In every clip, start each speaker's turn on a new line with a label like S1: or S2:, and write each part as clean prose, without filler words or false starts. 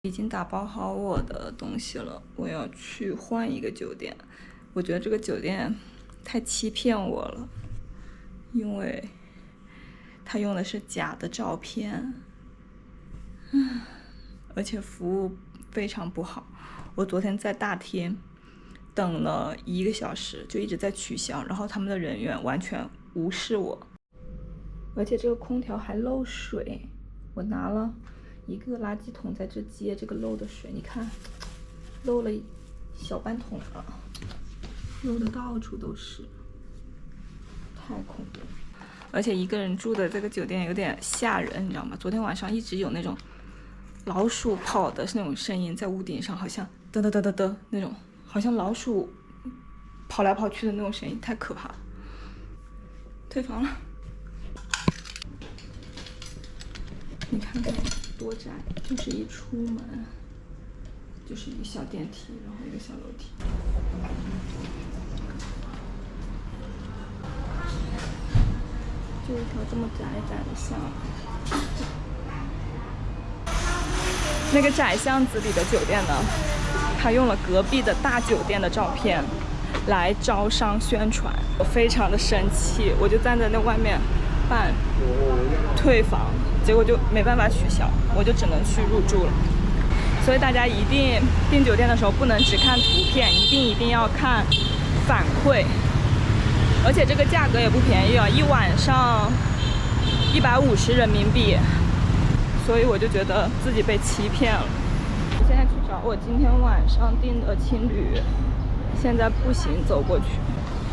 S1: 已经打包好我的东西了，我要去换一个酒店。我觉得这个酒店太欺骗我了，因为他用的是假的照片，而且服务非常不好。我昨天在大厅等了1个小时，就一直在取消，然后他们的人员完全无视我，而且这个空调还漏水，我拿了一个垃圾桶在这接这个漏的水，你看，漏了小半桶了，漏的到处都是，太恐怖了。而且一个人住的这个酒店有点吓人，你知道吗？昨天晚上一直有那种老鼠跑的那种声音，在屋顶上好像嘚嘚嘚嘚嘚那种，好像老鼠跑来跑去的那种声音，太可怕了。退房了，你看看多窄，就是一出门就是一个小电梯，然后一个小楼梯。就一条这么窄的巷子，那个窄巷子里的酒店呢，他用了隔壁的大酒店的照片来招商宣传，我非常的生气，我就站在那外面办退房，结果就没办法取消，我就只能去入住了。所以大家一定订酒店的时候不能只看图片，一定要看反馈。而且这个价格也不便宜啊，一晚上150人民币，所以我就觉得自己被欺骗了。我现在去找我今天晚上订的青旅，现在步行走过去，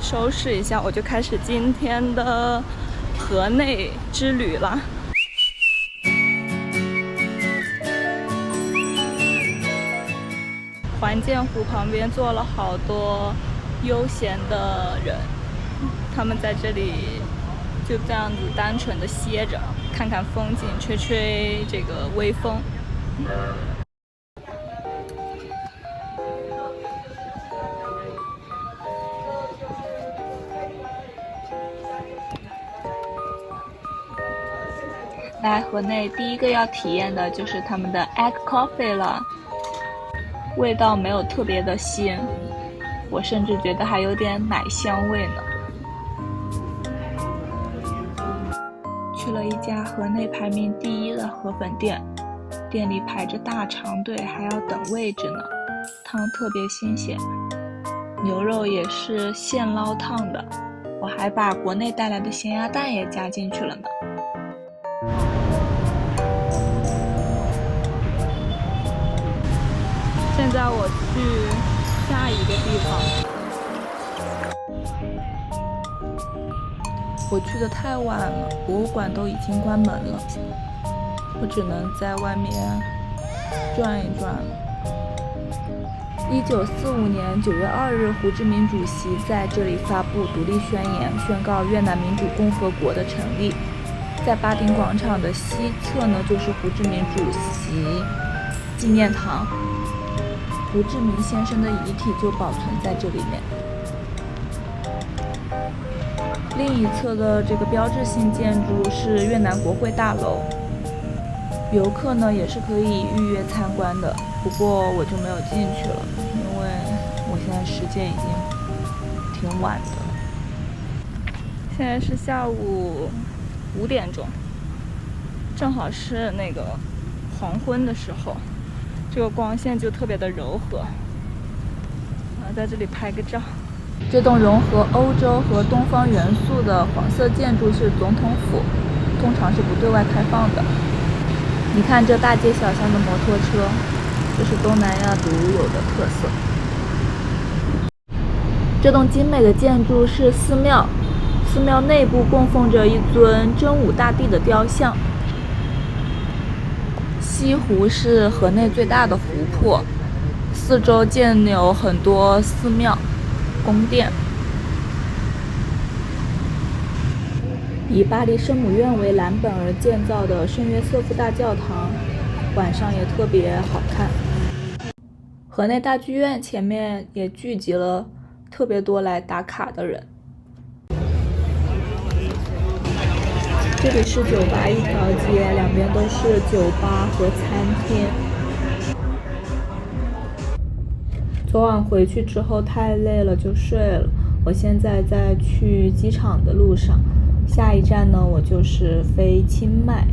S1: 收拾一下，我就开始今天的河内之旅了。环建湖旁边坐了好多悠闲的人。他们在这里就这样子单纯的歇着，看看风景，吹吹这个微风。来河内第一个要体验的就是他们的 egg coffee 了，味道没有特别的鲜，我甚至觉得还有点奶香味呢。去了一家河内排名第1的河粉店，店里排着大长队，还要等位置呢。汤特别新鲜，牛肉也是现捞烫的，我还把国内带来的咸鸭蛋也加进去了呢。现在我去下一个地方。我去的太晚了，博物馆都已经关门了，我只能在外面转一转了。1945年9月2日，胡志明主席在这里发布独立宣言，宣告越南民主共和国的成立。在巴丁广场的西侧呢，就是胡志明主席纪念堂，胡志明先生的遗体就保存在这里面。另一侧的这个标志性建筑是越南国会大楼，游客呢也是可以预约参观的，不过我就没有进去了，因为我现在时间已经挺晚的了。现在是下午5点钟，正好是那个黄昏的时候，这个光线就特别的柔和。在这里拍个照。这栋融合欧洲和东方元素的黄色建筑是总统府，通常是不对外开放的。你看这大街小巷的摩托车，这是东南亚独有的特色。这栋精美的建筑是寺庙，寺庙内部供奉着一尊真武大帝的雕像。西湖是河内最大的湖泊，四周建有很多寺庙宫殿，以巴黎圣母院为蓝本而建造的圣约瑟夫大教堂，晚上也特别好看。河内大剧院前面也聚集了特别多来打卡的人。这里是酒吧一条街，两边都是酒吧和餐厅。
S2: 昨晚回去之后太累了就睡了，我现在在去机场的路上，下一站呢我就是飞清迈。